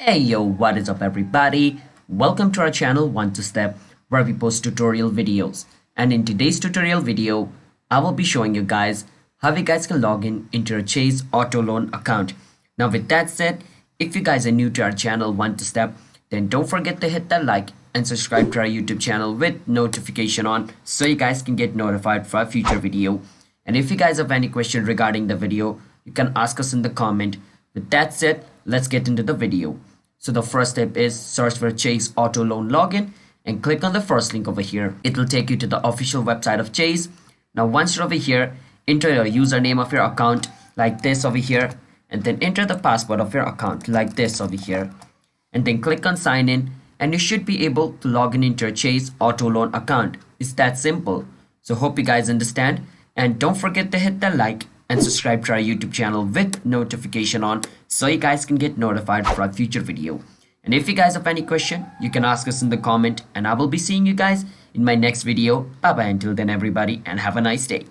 Hey yo, what is up everybody? Welcome to our channel One to Step, where we post tutorial videos. And in today's tutorial video, I will be showing you guys how you guys can log in into your Chase Auto Loan account. Now with that said, if you guys are new to our channel One to Step, then don't forget to hit that like and subscribe to our YouTube channel with notification on so you guys can get notified for a future video. And if you guys have any question regarding the video, you can ask us in the comment. With that said, let's get into the video. So the first step is search for Chase Auto Loan Login and click on the first link over here. It will take you to the official website of Chase. Now once you're over here, enter your username of your account like this over here, and then enter the password of your account like this over here, and then click on sign in, and you should be able to log in into your Chase Auto Loan account. It's that simple. So hope you guys understand, and don't forget to hit the like and subscribe to our YouTube channel with notification on so you guys can get notified for a future video. And if you guys have any question, you can ask us in the comment, and I will be seeing you guys in my next video. Bye bye until then everybody, and have a nice day.